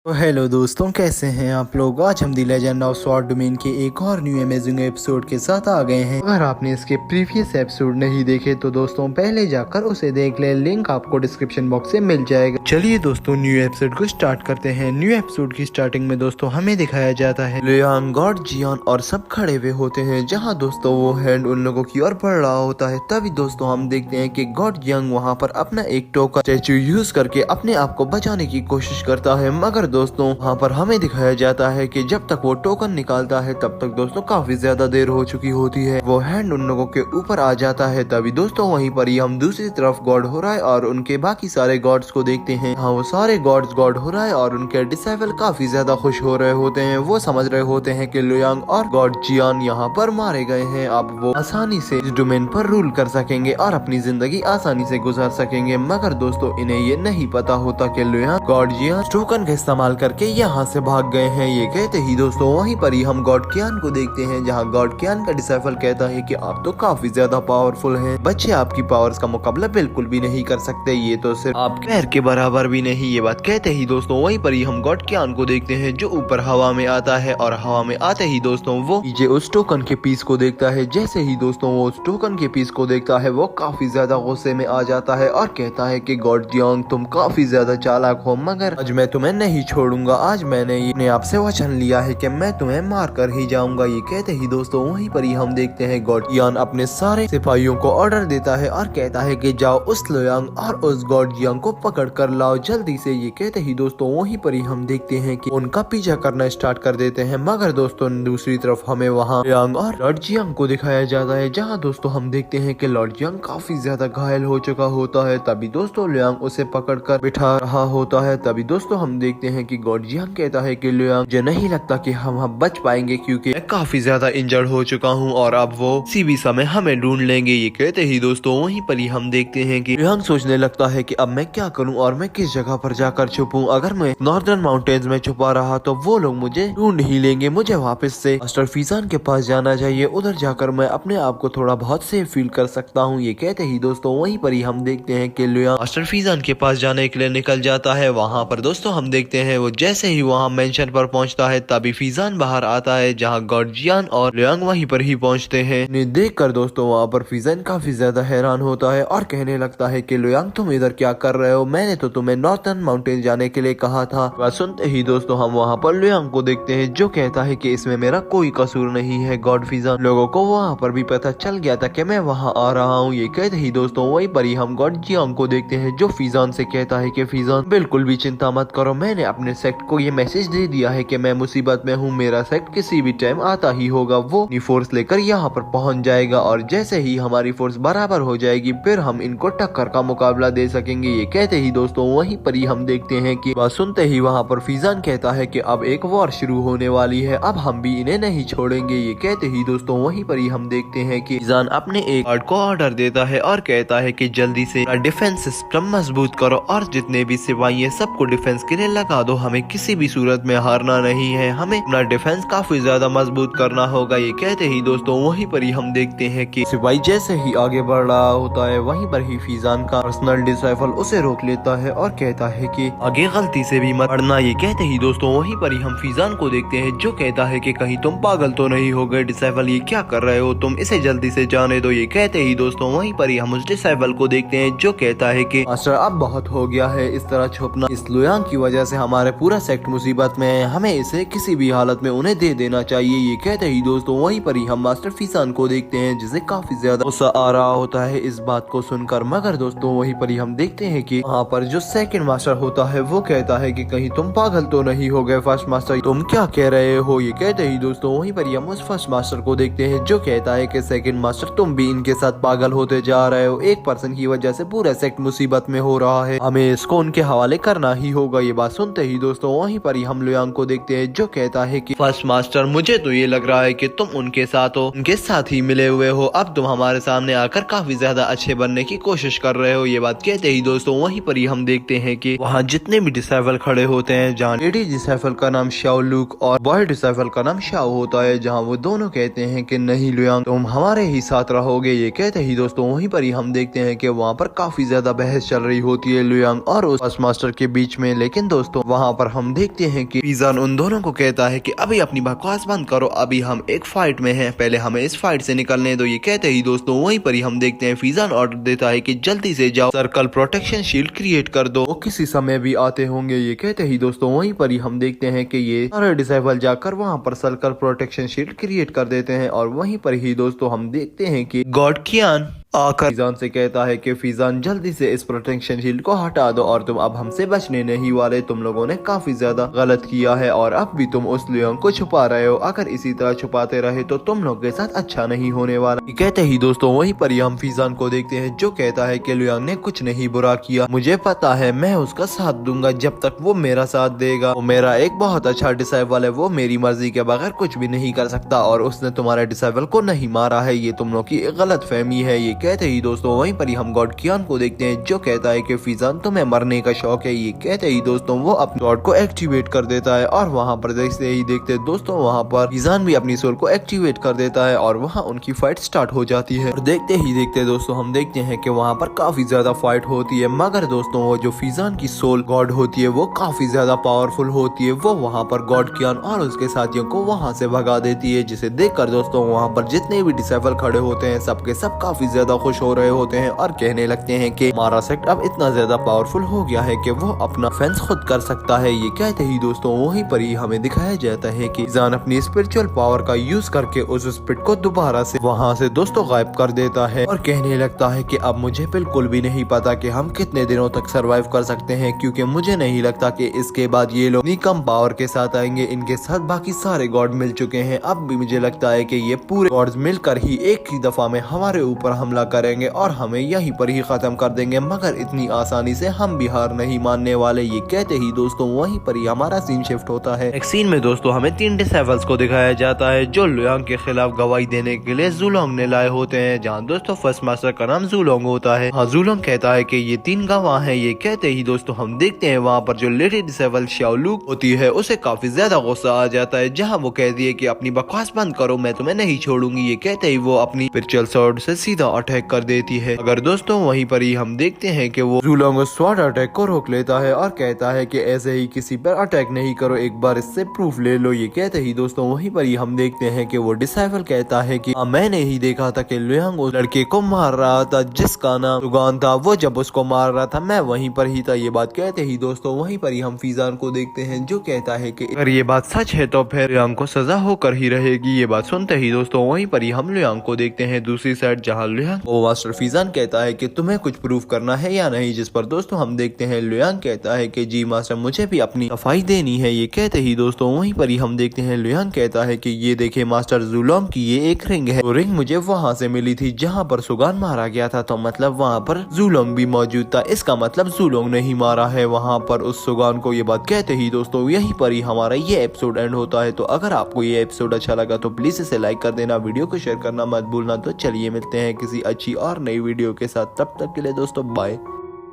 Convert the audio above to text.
तो हेलो दोस्तों, कैसे हैं आप लोग। आज हम दी लेजेंड ऑफ स्वॉर्ड डोमेन के एक और न्यू अमेजिंग एपिसोड के साथ आ गए हैं। अगर आपने इसके प्रीवियस एपिसोड नहीं देखे तो दोस्तों पहले जाकर उसे देख ले, लिंक आपको डिस्क्रिप्शन बॉक्स से मिल जाएगा। चलिए दोस्तों न्यू एपिसोड को स्टार्ट करते हैं। न्यू एपिसोड की स्टार्टिंग में दोस्तों हमें दिखाया जाता है लियांग, गॉड जियान और सब खड़े हुए होते हैं, जहाँ दोस्तों वो हैंड उन लोगों की ओर बढ़ रहा होता है। तभी दोस्तों हम देखते हैं कि गॉड जियांग वहाँ पर अपना एक टोकन स्टैचू यूज करके अपने आप को बचाने की कोशिश करता है, मगर दोस्तों वहाँ पर हमें दिखाया जाता है कि जब तक वो टोकन निकालता है तब तक दोस्तों काफी ज्यादा देर हो चुकी होती है। वो हैंड उन लोगों के ऊपर आ जाता है। तभी दोस्तों वहीं पर ही हम दूसरी तरफ गॉड हो रहा है और उनके बाकी सारे गॉड्स को देखते हैं। हाँ, वो सारे गॉड्स गॉड हो रहा है और उनके डिसाइपल काफी ज्यादा खुश हो रहे होते हैं। वो समझ रहे होते हैं कि लियांग और गॉड जियान यहाँ पर मारे गए हैं। अब वो आसानी से इस डोमेन पर रूल कर सकेंगे और अपनी जिंदगी आसानी से गुजार सकेंगे, मगर दोस्तों इन्हें ये नहीं पता होता कि लियांग गॉड जियान टोकन का इस्तेमाल करके यहाँ से भाग गए हैं। ये कहते ही दोस्तों वहीं पर ही हम गॉड कियान को देखते हैं, जहाँ गॉड कियान का डिसाइपल कहता है कि आप तो काफी ज्यादा पावरफुल हैं, बच्चे आपकी पावर्स का मुकाबला बिल्कुल भी नहीं कर सकते, ये तो सिर्फ आप पैर के बराबर भी नहीं। ये बात कहते ही दोस्तों वहीं पर ही हम गॉड कियान को देखते हैं, जो ऊपर हवा में आता है और हवा में आते ही दोस्तों वो नीचे उस टोकन के पीस को देखता है। जैसे ही दोस्तों वो उस टोकन के पीस को देखता है वो काफी ज्यादा गुस्से में आ जाता है और कहता है कि गॉड जियांग तुम काफी ज्यादा चालाक हो, मगर आज मैं तुम्हें नहीं छोड़ूंगा। आज मैंने अपने आप से वचन लिया है कि मैं तुम्हें मार कर ही जाऊंगा। ये कहते ही दोस्तों वहीं पर ही हम देखते हैं गॉड जियांग अपने सारे सिपाहियों को ऑर्डर देता है और कहता है कि जाओ उस लियांग और उस गॉड जियांग को पकड़ कर लाओ जल्दी से। ये कहते ही दोस्तों वहीं पर ही हम देखते हैं कि उनका पीछा करना स्टार्ट कर देते हैं, मगर दोस्तों दूसरी तरफ हमें वहाँ लियांग और लॉर्ड जियांग को दिखाया जाता है, जहाँ दोस्तों हम देखते हैं कि लॉर्ड जियांग काफी ज्यादा घायल हो चुका होता है। तभी दोस्तों लियांग उसे पकड़ कर बिठा रहा होता है। तभी दोस्तों हम देखते हैं कि गॉड जियांग कहता है कि लियांग मुझे नहीं लगता कि हम बच पाएंगे, क्योंकि मैं काफी ज्यादा इंजर्ड हो चुका हूँ और अब वो किसी भी समय हमें ढूंढ लेंगे। ये कहते ही दोस्तों वहीं पर ही हम देखते हैं कि लियांग सोचने लगता है कि अब मैं क्या करूँ और मैं किस जगह पर जाकर छुपूं। अगर मैं नॉर्दर्न माउंटेन्स में छुपा रहा तो वो लोग मुझे ढूंढ ही लेंगे। मुझे वापस से मास्टर फीजान के पास जाना चाहिए, उधर जाकर मैं अपने आप को थोड़ा बहुत सेफ फील कर सकता हूँ। ये कहते ही दोस्तों वहीं पर ही हम देखते हैं कि लियांग मास्टर फीजान के पास जाने के लिए निकल जाता है। वहाँ पर दोस्तों हम देखते हैं वो जैसे ही वहाँ मेंशन पर पहुँचता है तभी फीजान बाहर आता है, जहाँ गॉड जियान और लियांग वहीं पर ही पहुँचते हैं। इन्हें देखकर दोस्तों वहाँ पर फीजान काफी ज्यादा हैरान होता है और कहने लगता है कि लियांग तुम इधर क्या कर रहे हो, मैंने तो तुम्हें नॉर्थर्न माउंटेन जाने के लिए कहा था। बात सुनते ही दोस्तों हम वहाँ पर लियांग को देखते हैं, जो कहता है कि इसमें मेरा कोई कसूर नहीं है। गॉड फीजान लोगों को वहाँ पर भी पता चल गया था कि मैं वहाँ आ रहा हूँ। ये कहते ही दोस्तों वहीं पर ही हम गॉड जियांग को देखते हैं, जो फीजान से कहता है कि फीजान बिल्कुल भी चिंता मत करो, मैंने अपने सेक्ट को ये मैसेज दे दिया है कि मैं मुसीबत में हूँ, मेरा सेक्ट किसी भी टाइम आता ही होगा। वो अपनी फोर्स लेकर यहाँ पर पहुँच जाएगा और जैसे ही हमारी फोर्स बराबर हो जाएगी फिर हम इनको टक्कर का मुकाबला दे सकेंगे। ये कहते ही दोस्तों वहीं पर ही हम देखते हैं कि बात सुनते ही वहाँ पर फीजान कहता है कि अब एक वॉर शुरू होने वाली है, अब हम भी इन्हें नहीं छोड़ेंगे। ये कहते ही दोस्तों वहीं पर ही हम देखते हैं कि फीजान अपने एक गार्ड को ऑर्डर देता है और कहता है कि जल्दी से डिफेंस सिस्टम मजबूत करो और जितने भी सिपाही है सबको डिफेंस के लिए लगा दो, हमें किसी भी सूरत में हारना नहीं है, हमें अपना डिफेंस काफी ज्यादा मजबूत करना होगा। ये कहते ही दोस्तों वहीं पर ही हम देखते हैं कि सिपाही जैसे ही आगे बढ़ रहा होता है वहीं पर ही फीजान का पर्सनल डिसाइपल उसे रोक लेता है और कहता है कि आगे गलती से भी मत बढ़ना। ये कहते ही दोस्तों वहीं पर ही हम फीजान को देखते हैं, जो कहता है कि कहीं तुम पागल तो नहीं हो गए डिसाइपल, ये क्या कर रहे हो तुम, इसे जल्दी से जाने दो। ये कहते ही दोस्तों वहीं पर ही हम उस डिसाइपल को देखते हैं, जो कहता है कि मास्टर अब बहुत हो गया है इस तरह छुपना, इस लियांग की वजह से हमारे पूरा सेक्ट मुसीबत में है, हमें इसे किसी भी हालत में उन्हें दे देना चाहिए। ये कहते ही दोस्तों वहीं पर ही हम मास्टर फीजान को देखते हैं, जिसे काफी ज्यादा गुस्सा आ रहा होता है इस बात को सुनकर, मगर दोस्तों वहीं पर ही हम देखते हैं कि वहाँ पर जो सेकंड मास्टर होता है वो कहता है कि कहीं तुम पागल तो नहीं हो गए फर्स्ट मास्टर, तुम क्या कह रहे हो। ये कहते ही दोस्तों वहीं पर ही हम उस फर्स्ट मास्टर को देखते हैं, जो कहता है कि सेकंड मास्टर तुम भी इनके साथ पागल होते जा रहे हो, एक पर्सन की वजह से पूरा सेक्ट मुसीबत में हो रहा है, हमें इसको उनके हवाले करना ही होगा। ये बात सुनते ही दोस्तों वहीं पर ही हम लियांग को देखते हैं, जो कहता है कि फर्स्ट मास्टर मुझे तो ये लग रहा है कि तुम उनके साथ हो, उनके साथ ही मिले हुए हो, अब तुम हमारे सामने आकर काफी ज्यादा अच्छे बनने की कोशिश कर रहे हो। ये बात कहते ही दोस्तों वहीं पर ही हम देखते हैं कि वहाँ जितने भी डिसाइपल खड़े होते हैं, जहाँ लेडी डिसाइपल का नाम शाओ लुक और बॉय डिसाइपल का नाम शाओ होता है, जहाँ वो दोनों कहते हैं कि नहीं लियांग तुम हमारे ही साथ रहोगे। ये कहते ही दोस्तों वहीं पर ही हम देखते हैं कि वहाँ पर काफी ज्यादा बहस चल रही होती है लियांग और उस फर्स्ट मास्टर के बीच में, लेकिन दोस्तों वहाँ पर हम देखते हैं कि फीजान उन दोनों को कहता है कि अभी अपनी बकवास बंद करो, अभी हम एक फाइट में हैं, पहले हमें इस फाइट से निकलने दो। ये कहते ही दोस्तों वहीं पर ही हम देखते हैं फीजान ऑर्डर देता है कि जल्दी से जाओ सर्कल प्रोटेक्शन शील्ड क्रिएट कर दो, वो किसी समय भी आते होंगे। ये कहते ही दोस्तों वहीं पर ही हम देखते हैं कि ये सारे डिसेबल जाकर वहाँ पर सर्कल प्रोटेक्शन शील्ड क्रिएट कर देते हैं और वहीं पर ही दोस्तों हम देखते हैं कि गॉड कियान आकर फीजान से कहता है कि फीजान जल्दी से इस प्रोटेक्शन शील्ड को हटा दो और तुम अब हमसे बचने नहीं वाले, तुम लोगों ने काफी ज्यादा गलत किया है और अब भी तुम उस लियोंग को छुपा रहे हो, अगर इसी तरह छुपाते रहे तो तुम लोग के साथ अच्छा नहीं होने वाला। कहते ही दोस्तों वहीं पर ही हम फीजान को देखते हैं जो कहता है कि लियोंग ने कुछ नहीं बुरा किया, मुझे पता है मैं उसका साथ दूंगा जब तक वो मेरा साथ देगा, वो मेरा एक बहुत अच्छा डिसेबल है, वो मेरी मर्जी के बगैर कुछ भी नहीं कर सकता और उसने तुम्हारे डिसेबल को नहीं मारा है, ये तुम लोग की गलत फहमी है। ये कहते ही दोस्तों वहीं पर ही हम गॉड कियान को देखते हैं जो कहता है कि फीजान तुम्हें मरने का शौक है। ये कहते ही दोस्तों वो अपने गॉड को एक्टिवेट कर देता है और वहाँ पर देखते दोस्तों वहाँ पर फीजान भी अपनी सोल को एक्टिवेट कर देता है और वहाँ उनकी फाइट स्टार्ट हो जाती है। और देखते ही देखते दोस्तों हम देखते हैं कि वहाँ पर काफी ज्यादा फाइट होती है, मगर दोस्तों वो जो फीजान की सोल गॉड होती है वो काफी ज्यादा पावरफुल होती है, वो वहाँ पर गॉड कियान और उसके साथियों को वहाँ से भगा देती है, जिसे देखकर दोस्तों वहाँ पर जितने भी डिसेबल खड़े होते हैं सबके सब काफी ज्यादा खुश हो रहे होते हैं और कहने लगते हैं कि हमारा सेक्ट अब इतना ज्यादा पावरफुल हो गया है कि वो अपना फेंस खुद कर सकता है। ये कहते ही दोस्तों वहीं पर ही हमें दिखाया जाता है कि फीजान अपनी स्पिरिचुअल पावर का यूज करके उस स्पिरिट को दोबारा से वहाँ से दोस्तों गायब कर देता है और कहने लगता है कि अब मुझे बिल्कुल भी नहीं पता कि हम कितने दिनों तक सरवाइव कर सकते हैं, क्योंकि मुझे नहीं लगता कि इसके बाद ये लोग कम पावर के साथ आएंगे, इनके साथ बाकी सारे गॉड मिल चुके हैं, अब भी मुझे लगता है कि ये पूरे गॉड्स मिलकर ही एक ही दफा में हमारे ऊपर हमला करेंगे और हमें यहीं पर ही खत्म कर देंगे, मगर इतनी आसानी से हम भी हार नहीं मानने वाले। ये कहते ही दोस्तों वहीं पर ही हमारा सीन शिफ्ट होता है। एक सीन में दोस्तों हमें 3 डिसेबल्स को दिखाया जाता है जो लियोंग के खिलाफ गवाही देने के लिए जूलोंग ने लाए होते हैं, जहाँ दोस्तों फर्स्ट मास्टर का नाम जूलोंग होता है। हाँ, जूलोंग कहता है कि ये 3 गवाह हैं। ये कहते ही दोस्तों हम देखते हैं वहाँ पर जो लेडी डिसेबल शाओलुक होती है उसे काफी ज्यादा गुस्सा आ जाता है, जहाँ वो कहती है कि अपनी बकवास बंद करो, मैं तुम्हें नहीं छोड़ूंगी। ये कहते ही वो अपनी स्पिरिचुअल स्वॉर्ड से सीधा अटैक कर देती है। अगर दोस्तों वहीं पर ही हम देखते हैं कि वो जूलोंग स्वॉर्ड अटैक को रोक लेता है और कहता है कि ऐसे ही किसी पर अटैक नहीं करो, एक बार इससे प्रूफ ले लो। ये कहते ही दोस्तों वहीं पर ही हम देखते हैं कि वो डिसेबल कहता है कि मैंने ही देखा था कि लियोंग उस लड़के को मार रहा था जिसका नाम सुगान था, वो जब उसको मार रहा था मैं वहीं पर ही था। ये बात कहते ही दोस्तों वहीं पर ही हम फीजान को देखते हैं जो कहता है कि अगर ये बात सच है तो फिर लियोंग को सजा होकर ही रहेगी। ये बात सुनते ही दोस्तों वहीं पर ही हम लियोंग को देखते हैं दूसरी साइड, जहाँ लियोंग वो मास्टर फीजान कहता है कि तुम्हें कुछ प्रूफ करना है या नहीं, जिस पर दोस्तों हम देखते हैं लियोंग कहता है कि जी मास्टर, मुझे भी अपनी सफाई देनी है। ये कहते ही दोस्तों वहीं पर ही हम देखते हैं लियोंग कहता है कि ये देखे मास्टर, जूलोंग की ये एक रिंग है, वो रिंग मुझे वहाँ से मिली थी जहाँ पर सुगान मारा गया था, तो मतलब वहाँ पर जूलोंग भी मौजूद था, इसका मतलब जूलोंग नहीं मारा है वहाँ पर उस सुगान को। ये बात कहते ही दोस्तों यहीं पर ही हमारा ये एपिसोड एंड होता है। तो अगर आपको ये एपिसोड अच्छा लगा तो प्लीज इसे लाइक कर देना, वीडियो को शेयर करना मत भूलना। तो चलिए मिलते हैं किसी अच्छी और नई वीडियो के साथ, तब तक के लिए दोस्तों बाय।